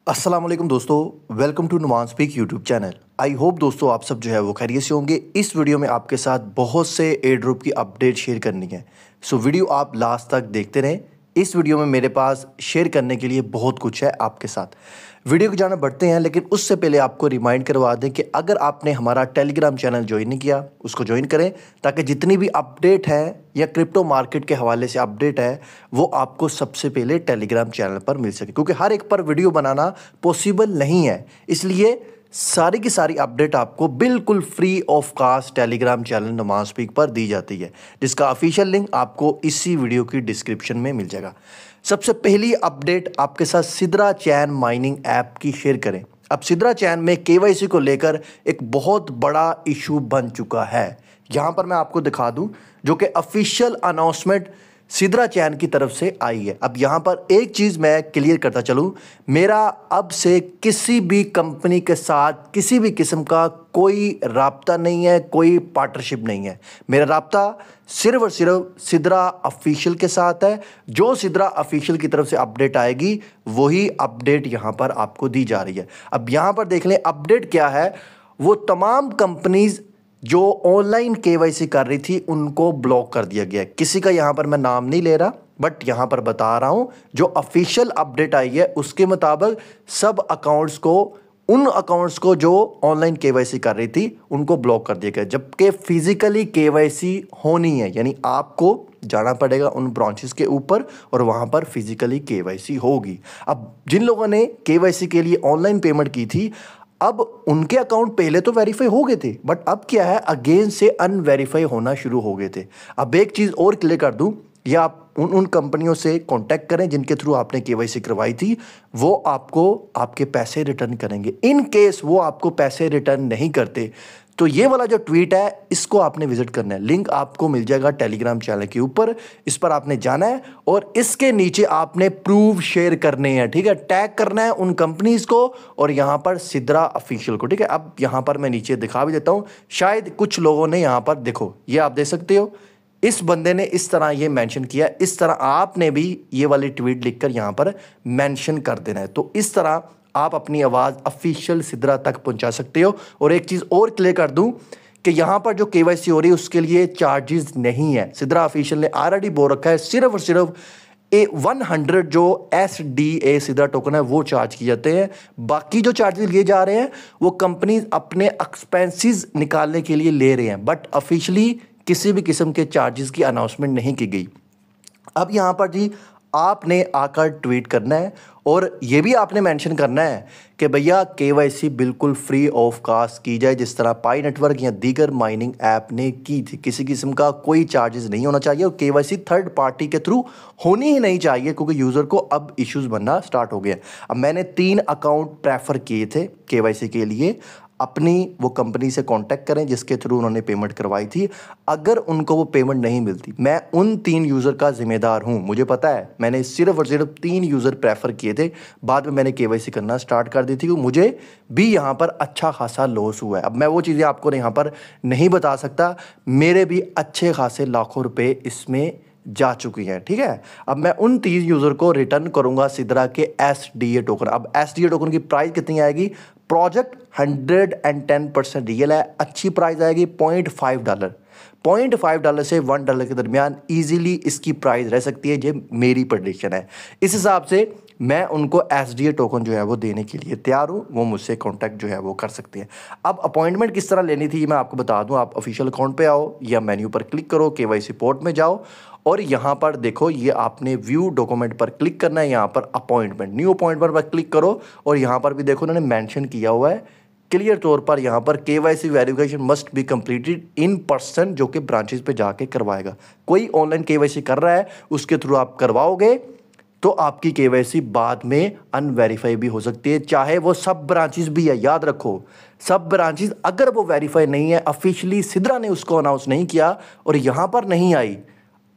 अस्सलाम वालेकुम दोस्तों, welcome to Numan speak YouTube channel. I hope दोस्तों आप सब जो है वो खैरियत से होंगे। इस वीडियो में आपके साथ बहुत से एयर ड्रॉप की अपडेट शेयर करनी है, सो वीडियो आप लास्ट तक देखते रहें। इस वीडियो में मेरे पास शेयर करने के लिए बहुत कुछ है आपके साथ। वीडियो को जाना बढ़ते हैं, लेकिन उससे पहले आपको रिमाइंड करवा दें कि अगर आपने हमारा टेलीग्राम चैनल ज्वाइन नहीं किया उसको ज्वाइन करें, ताकि जितनी भी अपडेट है या क्रिप्टो मार्केट के हवाले से अपडेट है वो आपको सबसे पहले टेलीग्राम चैनल पर मिल सके, क्योंकि हर एक पर वीडियो बनाना पॉसिबल नहीं है। इसलिए सारी की सारी अपडेट आपको बिल्कुल free of cost Telegram channel Numan speak पर दी जाती है, जिसका ऑफिशियल लिंक आपको इसी वीडियो की डिस्क्रिप्शन में मिल जाएगा। सबसे पहली अपडेट आपके साथ सिद्रा चैन माइनिंग ऐप की शेयर करें। अब सिद्रा चैन में केवाईसी को लेकर एक बहुत बड़ा इशू बन चुका है। यहाँ पर मैं आपको दिखा दूं, जो कि ऑफिशियल अनाउंसमेंट सिद्रा चैन की तरफ से आई है। अब यहाँ पर एक चीज़ मैं क्लियर करता चलूँ, मेरा अब से किसी भी कंपनी के साथ किसी भी किस्म का कोई राब्ता नहीं है, कोई पार्टनरशिप नहीं है। मेरा राब्ता सिर्फ और सिर्फ सिद्रा ऑफिशियल के साथ है। जो सिद्रा ऑफिशियल की तरफ से अपडेट आएगी वही अपडेट यहाँ पर आपको दी जा रही है। अब यहाँ पर देख लें अपडेट क्या है। वो तमाम कंपनीज जो ऑनलाइन केवाईसी कर रही थी उनको ब्लॉक कर दिया गया है। किसी का यहाँ पर मैं नाम नहीं ले रहा, बट यहाँ पर बता रहा हूँ जो ऑफिशियल अपडेट आई है उसके मुताबिक सब अकाउंट्स को, उन अकाउंट्स को जो ऑनलाइन केवाईसी कर रही थी उनको ब्लॉक कर दिया गया, जबकि फिजिकली केवाईसी होनी है। यानी आपको जाना पड़ेगा उन ब्रांचेस के ऊपर और वहाँ पर फिजिकली केवाईसी होगी। अब जिन लोगों ने केवाईसी के लिए ऑनलाइन पेमेंट की थी, अब उनके अकाउंट पहले तो वेरीफाई हो गए थे, बट अब क्या है, अगेन से अनवेरीफाई होना शुरू हो गए थे। अब एक चीज़ और क्लियर कर दूं, या आप उन कंपनियों से कांटेक्ट करें जिनके थ्रू आपने केवाईसी करवाई थी, वो आपको आपके पैसे रिटर्न करेंगे। इन केस वो आपको पैसे रिटर्न नहीं करते तो ये वाला जो ट्वीट है इसको आपने विजिट करना है। लिंक आपको मिल जाएगा टेलीग्राम चैनल के ऊपर, इस पर आपने जाना है और इसके नीचे आपने प्रूफ शेयर करने हैं। ठीक है, टैग करना है उन कंपनीज को और यहाँ पर सिद्रा ऑफिशियल को। ठीक है, अब यहाँ पर मैं नीचे दिखा भी देता हूँ, शायद कुछ लोगों ने यहाँ पर देखो, ये आप देख सकते हो, इस बंदे ने इस तरह ये मेंशन किया। इस तरह आपने भी ये वाली ट्वीट लिखकर यहाँ पर मेंशन कर देना है। तो इस तरह आप अपनी आवाज़ ऑफिशियल सिद्रा तक पहुंचा सकते हो। और एक चीज़ और क्लियर कर दूं कि यहाँ पर जो केवाईसी हो रही है उसके लिए चार्जेस नहीं है। सिद्रा ऑफिशियल ने ऑलरेडी बोल रखा है सिर्फ और सिर्फ 100 जो SDA सिद्रा टोकन है वो चार्ज किए जाते हैं। बाकी जो चार्जेस लिए जा रहे हैं वो कंपनीज अपने एक्सपेंसेस निकालने के लिए ले रहे हैं, बट ऑफिशियली किसी भी किस्म के चार्जेस की अनाउंसमेंट नहीं की गई। अब यहाँ पर जी आपने आकर ट्वीट करना है और ये भी आपने मेंशन करना है कि भैया केवाईसी बिल्कुल फ्री ऑफ कास्ट की जाए, जिस तरह पाई नेटवर्क या दीगर माइनिंग ऐप ने की थी। किसी किस्म का कोई चार्जेस नहीं होना चाहिए और केवाईसी थर्ड पार्टी के थ्रू होनी ही नहीं चाहिए, क्योंकि यूज़र को अब इश्यूज बनना स्टार्ट हो गया। अब मैंने 3 अकाउंट प्रेफर किए थे केवाईसी के लिए। अपनी वो कंपनी से कांटेक्ट करें जिसके थ्रू उन्होंने पेमेंट करवाई थी। अगर उनको वो पेमेंट नहीं मिलती, मैं उन 3 यूज़र का जिम्मेदार हूं। मुझे पता है मैंने सिर्फ और सिर्फ 3 यूज़र प्रेफर किए थे, बाद में मैंने केवाईसी करना स्टार्ट कर दी थी, क्योंकि मुझे भी यहाँ पर अच्छा खासा लॉस हुआ है। अब मैं वो चीज़ें आपको यहाँ पर नहीं बता सकता, मेरे भी अच्छे खासे लाखों रुपये इसमें जा चुकी हैं। ठीक है, अब मैं उन 3 यूज़र को रिटर्न करूंगा सिद्रा के SDA टोकन। अब SDA टोकन की प्राइस कितनी आएगी? प्रोजेक्ट 110% रियल है, अच्छी प्राइस आएगी $0.5। $0.5 से $1 के दरमियान इजीली इसकी प्राइस रह सकती है, ये मेरी प्रेडिक्शन है। इस हिसाब से मैं उनको SDA टोकन जो है वो देने के लिए तैयार हूँ, वो मुझसे कांटेक्ट जो है वो कर सकते हैं। अब अपॉइंटमेंट किस तरह लेनी थी मैं आपको बता दूँ। आप ऑफिशियल अकाउंट पे आओ या मेन्यू पर क्लिक करो, केवाईसी पोर्ट में जाओ और यहाँ पर देखो, ये आपने व्यू डॉक्यूमेंट पर क्लिक करना है। यहाँ पर अपॉइंटमेंट, न्यू अपॉइंटमेंट पर क्लिक करो और यहाँ पर भी देखो उन्होंने मेंशन किया हुआ है क्लियर तौर पर, यहाँ पर KYC verification must be completed in person, जो कि ब्रांचेस पे जाके करवाएगा। कोई ऑनलाइन केवाईसी कर रहा है उसके थ्रू आप करवाओगे तो आपकी केवाईसी बाद में अनवेरीफाई भी हो सकती है, चाहे वो सब ब्रांचेस भी है। याद रखो, सब ब्रांचेस अगर वो वेरीफाई नहीं है, ऑफिशियली सिद्रा ने उसको अनाउंस नहीं किया और यहाँ पर नहीं आई,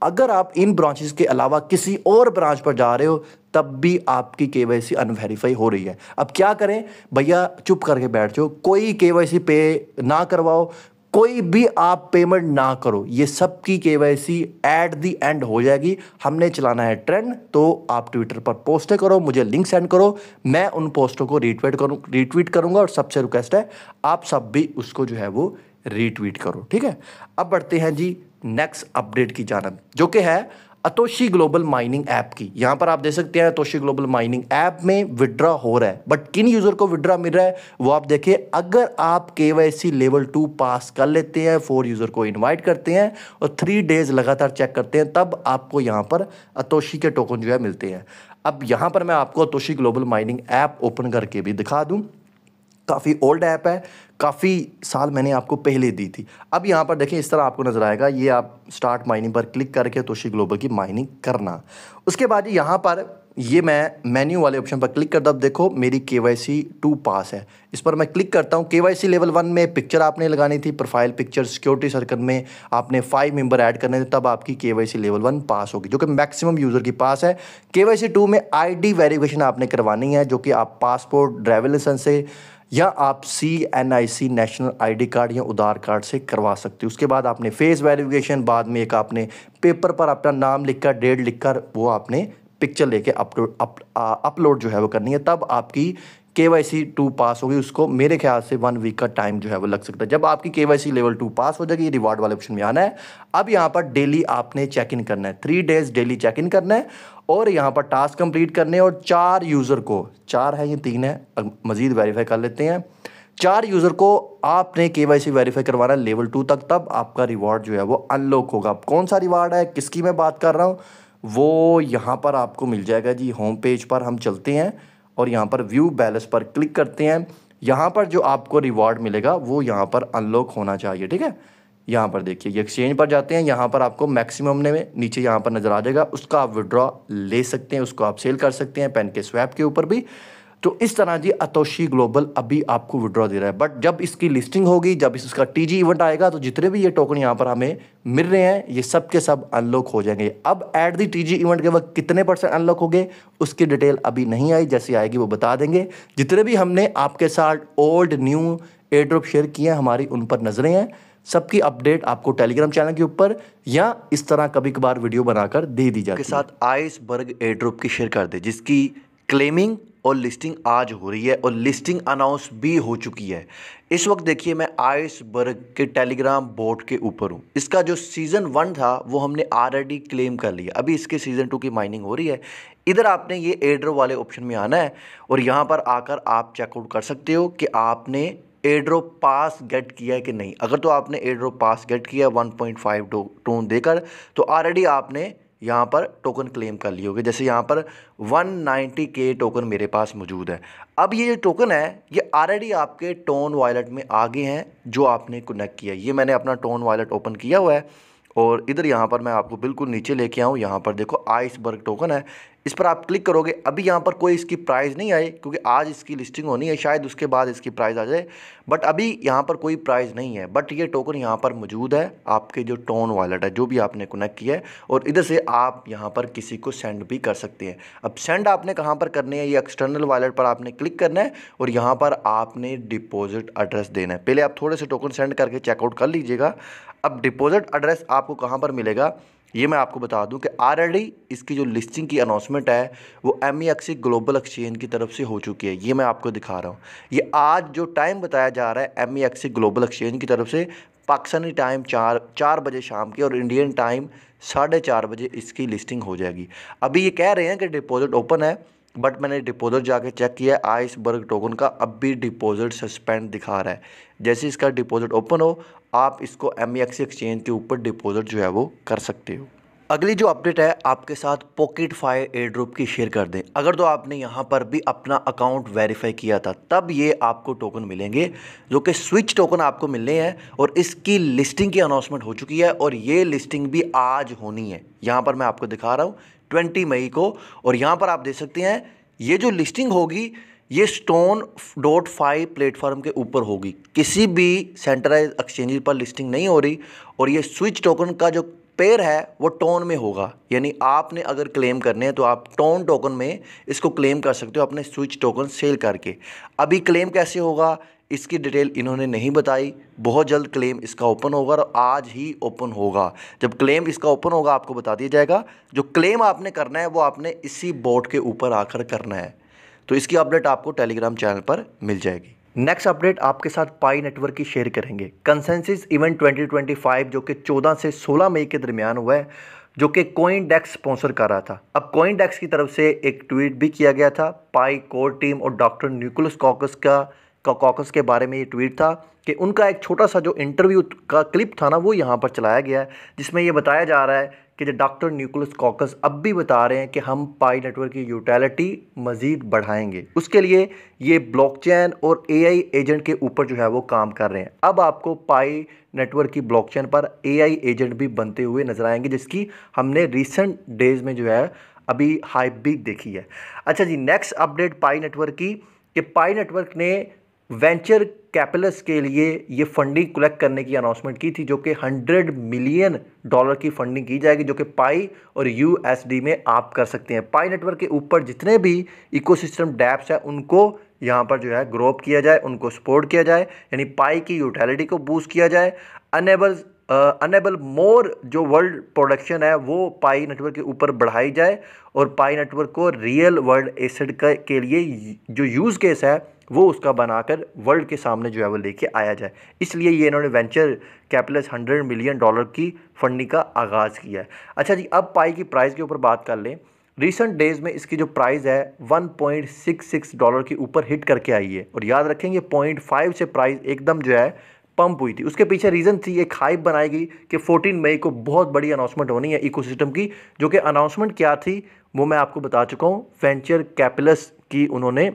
अगर आप इन ब्रांचेस के अलावा किसी और ब्रांच पर जा रहे हो तब भी आपकी केवाईसी अनवेरीफाई हो रही है। अब क्या करें भैया, चुप करके बैठ जाओ, कोई केवाईसी पे ना करवाओ, कोई भी आप पेमेंट ना करो, ये सब की केवाईसी एट द एंड हो जाएगी। हमने चलाना है ट्रेंड, तो आप ट्विटर पर पोस्टें करो, मुझे लिंक सेंड करो, मैं उन पोस्टों को रीट्वीट करूंगा और सबसे रिक्वेस्ट है आप सब भी उसको जो है वो रीट्वीट करो, ठीक है। अब बढ़ते हैं जी नेक्स्ट अपडेट की जानब, जो कि है अतोशी ग्लोबल माइनिंग ऐप की। यहां पर आप देख सकते हैं अतोशी ग्लोबल माइनिंग ऐप में विड्रॉ हो रहा है, बट किन यूजर को विड्रॉ मिल रहा है वो आप देखिए। अगर आप केवाईसी लेवल 2 पास कर लेते हैं, 4 यूजर को इनवाइट करते हैं और 3 डेज लगातार चेक करते हैं, तब आपको यहां पर अतोशी के टोकन जो है मिलते हैं। अब यहां पर मैं आपको अतोशी ग्लोबल माइनिंग ऐप ओपन करके भी दिखा दूं। काफ़ी ओल्ड ऐप है, काफ़ी साल मैंने आपको पहले दी थी। अब यहाँ पर देखिए इस तरह आपको नज़र आएगा, ये आप स्टार्ट माइनिंग पर क्लिक करके अतोशी ग्लोबल की माइनिंग करना। उसके बाद यहाँ पर ये मैं मेन्यू वाले ऑप्शन पर क्लिक करता हूँ। देखो मेरी केवाईसी 2 पास है, इस पर मैं क्लिक करता हूँ। केवाईसी लेवल 1 में पिक्चर आपने लगानी थी, प्रोफाइल पिक्चर, सिक्योरिटी सर्कल में आपने 5 मेंबर ऐड करने थे, तब आपकी केवाईसी लेवल 1 पास होगी, जो कि मैक्सिमम यूज़र की पास है। केवाईसी 2 में आईडी वेरिफिकेशन आपने करवानी है, जो कि आप पासपोर्ट, ड्राइविंग लाइसेंस से या आप CNIC नेशनल ID कार्ड या उधार कार्ड से करवा सकते हो। उसके बाद आपने फेस वेरिफिकेशन, बाद में एक आपने पेपर पर अपना नाम लिखकर, डेट लिखकर वो आपने पिक्चर लेके अपलोड जो है वो करनी है, तब आपकी केवाईसी 2 पास होगी। उसको मेरे ख्याल से 1 वीक का टाइम जो है वो लग सकता है। जब आपकी केवाईसी लेवल 2 पास हो जाएगी, रिवार्ड वाले ऑप्शन में आना है। अब यहाँ पर डेली आपने चेक इन करना है, 3 डेज डेली चेक इन करना है और यहाँ पर टास्क कंप्लीट करने हैं। और 4 यूज़र को, 4 है या 3 है, मज़ीद वेरीफाई कर लेते हैं, 4 यूज़र को आपने केवाईसी वेरीफाई करवाना है लेवल 2 तक, तब आपका रिवार्ड जो है वो अनलॉक होगा। अब कौन सा रिवार्ड है, किसकी मैं बात कर रहा हूँ, वो यहाँ पर आपको मिल जाएगा जी। होम पेज पर हम चलते हैं और यहाँ पर व्यू बैलेंस पर क्लिक करते हैं। यहाँ पर जो आपको रिवार्ड मिलेगा वो यहाँ पर अनलॉक होना चाहिए, ठीक है। यहाँ पर देखिए ये एक्सचेंज पर जाते हैं, यहाँ पर आपको मैक्सिमम में नीचे यहाँ पर नज़र आ जाएगा, उसका आप विड्रॉ ले सकते हैं, उसको आप सेल कर सकते हैं PancakeSwap के ऊपर भी। तो इस तरह जी अतोशी ग्लोबल अभी आपको विड्रॉ दे रहा है, बट जब इसकी लिस्टिंग होगी, जब इसका TG इवेंट आएगा, तो जितने भी ये टोकन यहाँ पर हमें मिल रहे हैं ये सब के सब अनलॉक हो जाएंगे। अब एट द TG इवेंट के वक्त कितने % अनलॉक हो गए उसकी डिटेल अभी नहीं आई, जैसे आएगी वो बता देंगे। जितने भी हमने आपके साथ old new air drop share किए हैं हमारी उन पर नजरें हैं, सबकी अपडेट आपको टेलीग्राम चैनल के ऊपर या इस तरह कभी कभार वीडियो बनाकर दे दी जाती है। के साथ आइसबर्ग एयर ड्रॉप की शेयर कर दे, जिसकी क्लेमिंग और लिस्टिंग आज हो रही है और लिस्टिंग अनाउंस भी हो चुकी है। इस वक्त देखिए मैं आइसबर्ग के टेलीग्राम बोट के ऊपर हूँ। इसका जो सीज़न 1 था वो हमने ऑलरेडी क्लेम कर लिया, अभी इसके सीज़न 2 की माइनिंग हो रही है। इधर आपने ये एयर ड्रॉप वाले ऑप्शन में आना है और यहाँ पर आकर आप चेकआउट कर सकते हो कि आपने एयर ड्रॉप पास गेट किया है कि नहीं। अगर तो आपने एयर ड्रॉप पास गेट किया 1.5 टोन देकर, तो ऑलरेडी आपने यहाँ पर टोकन क्लेम कर लिए होगे। जैसे यहाँ पर 190K टोकन मेरे पास मौजूद है। अब ये जो टोकन है ये ऑलरेडी आपके टोन वॉलेट में आ गए हैं जो आपने कनेक्ट किया है। ये मैंने अपना टोन वॉलेट ओपन किया हुआ है और इधर यहाँ पर मैं आपको बिल्कुल नीचे लेके आऊँ, यहाँ पर देखो आइसबर्ग टोकन है, इस पर आप क्लिक करोगे। अभी यहाँ पर कोई इसकी प्राइस नहीं आई क्योंकि आज इसकी लिस्टिंग होनी है, शायद उसके बाद इसकी प्राइस आ जाए, बट अभी यहाँ पर कोई प्राइस नहीं है। बट ये टोकन यहाँ पर मौजूद है, आपके जो टोन वॉलेट है जो भी आपने कनेक्ट किया है, और इधर से आप यहाँ पर किसी को सेंड भी कर सकते हैं। अब सेंड आपने कहाँ पर करनी है, ये एक्सटर्नल वॉलेट पर आपने क्लिक करना है और यहाँ पर आपने डिपॉजिट एड्रेस देना है। पहले आप थोड़े से टोकन सेंड करके चेकआउट कर लीजिएगा। अब डिपॉजिट एड्रेस आपको कहाँ पर मिलेगा ये मैं आपको बता दूं कि ऑलरेडी इसकी जो लिस्टिंग की अनाउंसमेंट है वो MEXC ग्लोबल एक्सचेंज की तरफ से हो चुकी है। ये मैं आपको दिखा रहा हूँ, ये आज जो टाइम बताया जा रहा है MEXC ग्लोबल एक्सचेंज की तरफ से, पाकिस्तानी टाइम 4 बजे शाम की और इंडियन टाइम 4:30 बजे इसकी लिस्टिंग हो जाएगी। अभी ये कह रहे हैं कि डिपॉजिट ओपन है, बट मैंने डिपॉजिट जाके चेक किया, आइसबर्ग टोकन का अब भी डिपॉजिट सस्पेंड दिखा रहा है। जैसे इसका डिपॉजिट ओपन हो आप इसको MEXC एक्सचेंज के ऊपर डिपॉजिट जो है वो कर सकते हो। अगली जो अपडेट है आपके साथ पॉकेटफाई एयर ड्रॉप की शेयर कर दें। अगर तो आपने यहाँ पर भी अपना अकाउंट वेरीफाई किया था तब ये आपको टोकन मिलेंगे जो कि स्विच टोकन आपको मिलने हैं, और इसकी लिस्टिंग की अनाउंसमेंट हो चुकी है और ये लिस्टिंग भी आज होनी है। यहाँ पर मैं आपको दिखा रहा हूँ 20 मई को, और यहाँ पर आप देख सकते हैं ये जो लिस्टिंग होगी ये Stone.fi प्लेटफॉर्म के ऊपर होगी, किसी भी सेंट्रलाइज एक्सचेंज पर लिस्टिंग नहीं हो रही। और ये स्विच टोकन का जो पेयर है वो टोन में होगा, यानी आपने अगर क्लेम करने हैं तो आप टोन टोकन में इसको क्लेम कर सकते हो अपने स्विच टोकन सेल करके। अभी क्लेम कैसे होगा इसकी डिटेल इन्होंने नहीं बताई। बहुत जल्द क्लेम इसका ओपन होगा और आज ही ओपन होगा। जब क्लेम इसका ओपन होगा आपको बता दिया जाएगा। जो क्लेम आपने करना है वो आपने इसी बोर्ड के ऊपर आकर करना है। तो इसकी अपडेट आपको टेलीग्राम चैनल पर मिल जाएगी। नेक्स्ट अपडेट आपके साथ पाई नेटवर्क की शेयर करेंगे। कंसेंसस इवेंट 2025 जो कि 14 से 16 मई के दरमियान हुआ है, जो कि कॉइनडेक्स स्पॉन्सर कर रहा था। अब कॉइनडेक्स की तरफ से एक ट्वीट भी किया गया था। पाई कोर टीम और डॉक्टर न्यूक्लियस कॉकस के बारे में ये ट्वीट था कि उनका एक छोटा सा जो इंटरव्यू का क्लिप था ना वो यहाँ पर चलाया गया है, जिसमें ये बताया जा रहा है कि जो डॉक्टर न्यूक्लियस कॉकस अब भी बता रहे हैं कि हम पाई नेटवर्क की यूटिलिटी मज़ीद बढ़ाएंगे। उसके लिए ये ब्लॉकचेन और एआई एजेंट के ऊपर जो है वो काम कर रहे हैं। अब आपको पाई नेटवर्क की ब्लॉकचेन पर एआई एजेंट भी बनते हुए नजर आएंगे, जिसकी हमने रिसेंट डेज में जो है अभी हाइप भी देखी है। अच्छा जी, नेक्स्ट अपडेट पाई नेटवर्क की कि पाई नेटवर्क ने वेंचर कैपिटल्स के लिए ये फंडिंग कलेक्ट करने की अनाउंसमेंट की थी, जो कि $100 मिलियन की फंडिंग की जाएगी, जो कि पाई और यूएसडी में आप कर सकते हैं। पाई नेटवर्क के ऊपर जितने भी इकोसिस्टम डैप्स हैं उनको यहाँ पर जो है ग्रो अप किया जाए, उनको सपोर्ट किया जाए, यानी पाई की यूटिलिटी को बूस्ट किया जाए। अनेबल मोर जो वर्ल्ड प्रोडक्शन है वो पाई नेटवर्क के ऊपर बढ़ाई जाए और पाई नेटवर्क को रियल वर्ल्ड एसेट के लिए जो यूज़ केस है वो उसका बनाकर वर्ल्ड के सामने जो है वो लेके आया जाए। इसलिए ये इन्होंने वेंचर कैपिटल्स $100 मिलियन की फंडिंग का आगाज़ किया है। अच्छा जी, अब पाई की प्राइस के ऊपर बात कर लें। रिसेंट डेज में इसकी जो प्राइस है $1.66 के ऊपर हिट करके आई है, और याद रखेंगे 0.5 से प्राइस एकदम जो है पंप हुई थी। उसके पीछे रीज़न थी, एक हाइप बनाई गई कि 14 मई को बहुत बड़ी अनाउंसमेंट होनी है इकोसिस्टम की, जो कि अनाउंसमेंट क्या थी वो मैं आपको बता चुका हूँ। वेंचर कैपिटल्स की उन्होंने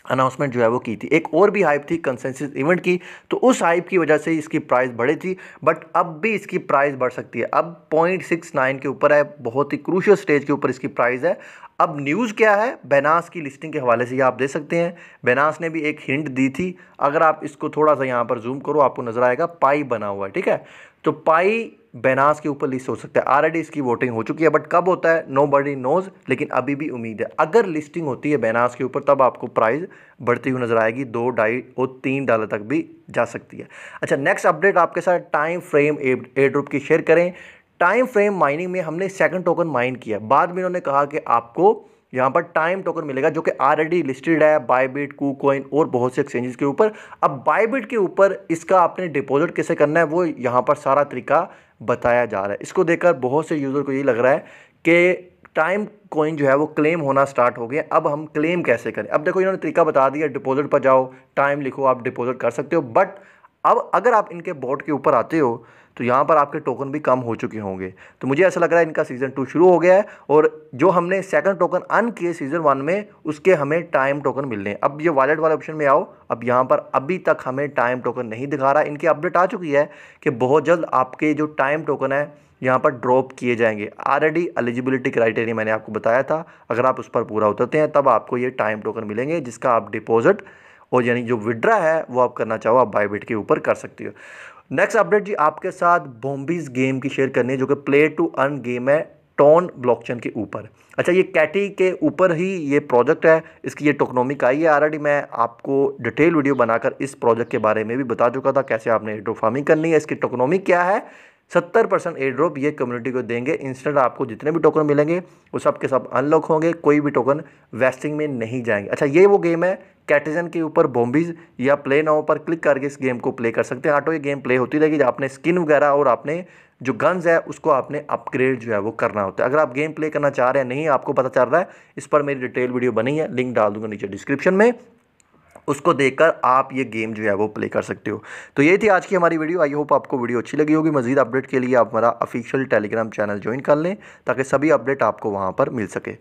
अनाउंसमेंट जो है वो की थी। एक और भी हाइप थी कंसेंसस इवेंट की, तो उस हाइप की वजह से इसकी प्राइस बढ़ी थी, बट अब भी इसकी प्राइस बढ़ सकती है। अब 0.69 के ऊपर है, बहुत ही क्रूशियल स्टेज के ऊपर इसकी प्राइस है। अब न्यूज़ क्या है, बेनास की लिस्टिंग के हवाले से आप देख सकते हैं। बेनास ने भी एक हिंट दी थी, अगर आप इसको थोड़ा सा यहाँ पर जूम करो आपको नजर आएगा पाई बना हुआ है, ठीक है। तो पाई बेनास के ऊपर लिस्ट हो सकता है। ऑलरेडी इसकी वोटिंग हो चुकी है, बट कब होता है नोबडी नोज, लेकिन अभी भी उम्मीद है अगर लिस्टिंग होती है बेनास के ऊपर तब आपको प्राइस बढ़ती हुई नजर आएगी, $2, $2.5 और $3 तक भी जा सकती है। अच्छा, नेक्स्ट अपडेट आपके साथ टाइम फ्रेम एयरड्रॉप की शेयर करें। टाइम फ्रेम माइनिंग में हमने सेकंड टोकन माइन किया, बाद में इन्होंने कहा कि आपको यहाँ पर टाइम टोकन मिलेगा, जो कि ऑलरेडी लिस्टेड है बायबिट, कूकॉइन और बहुत से एक्सचेंजेस के ऊपर। अब बायबिट के ऊपर इसका आपने डिपॉजिट कैसे करना है वो यहाँ पर सारा तरीका बताया जा रहा है। इसको देखकर बहुत से यूज़र को ये लग रहा है कि टाइम कॉइन जो है वो क्लेम होना स्टार्ट हो गया, अब हम क्लेम कैसे करें। अब देखो इन्होंने तरीका बता दिया, डिपॉजिट पर जाओ, टाइम लिखो, आप डिपॉजिट कर सकते हो। बट अब अगर आप इनके बोर्ड के ऊपर आते हो तो यहाँ पर आपके टोकन भी कम हो चुके होंगे। तो मुझे ऐसा लग रहा है इनका सीज़न 2 शुरू हो गया है, और जो हमने सेकंड टोकन अर्न किए सीज़न 1 में उसके हमें टाइम टोकन मिलने हैं। अब ये वॉलेट वाले ऑप्शन में आओ, अब यहाँ पर अभी तक हमें टाइम टोकन नहीं दिखा रहा। इनकी अपडेट आ चुकी है कि बहुत जल्द आपके जो टाइम टोकन है यहाँ पर ड्रॉप किए जाएंगे। ऑलरेडी एलिजिबिलिटी क्राइटेरिया मैंने आपको बताया था, अगर आप उस पर पूरा उतरते हैं तब आपको ये टाइम टोकन मिलेंगे, जिसका आप डिपॉजिट और यानी जो विड्रा है वो आप करना चाहो आप बायबिट के ऊपर कर सकते हो। नेक्स्ट अपडेट जी आपके साथ बॉम्बीज गेम की शेयर करनी है, जो कि प्ले टू अर्न गेम है टोन ब्लॉकचेन के ऊपर। अच्छा, ये कैटी के ऊपर ही ये प्रोजेक्ट है, इसकी ये टोकनोमिक आई है। ऑलरेडी मैं आपको डिटेल वीडियो बनाकर इस प्रोजेक्ट के बारे में भी बता चुका था, कैसे आपने एयरड्रॉप फार्मिंग करनी है। इसकी टोकनोमिक क्या है, 70% एयरड्रॉप ये कम्युनिटी को देंगे। इंस्टेंट आपको जितने भी टोकन मिलेंगे वो सब के सब अनलॉक होंगे, कोई भी टोकन वेस्टिंग में नहीं जाएंगे। अच्छा, ये वो गेम है कैटिजन के ऊपर बॉम्बीज, या प्ले नाउ पर क्लिक करके इस गेम को प्ले कर सकते हैं। ऑटो ये गेम प्ले होती रहेगी, आपने स्किन वगैरह और आपने जो गन्स है उसको आपने अपग्रेड जो है वो करना होता है। अगर आप गेम प्ले करना चाह रहे हैं, नहीं आपको पता चल रहा है, इस पर मेरी डिटेल वीडियो बनी है, लिंक डाल दूंगा नीचे डिस्क्रिप्शन में, उसको देखकर आप ये गेम जो है वो प्ले कर सकते हो। तो ये थी आज की हमारी वीडियो। आई होप आपको वीडियो अच्छी लगी होगी। मजीद अपडेट के लिए आप हमारा ऑफिशियल टेलीग्राम चैनल ज्वाइन कर लें ताकि सभी अपडेट आपको वहाँ पर मिल सके।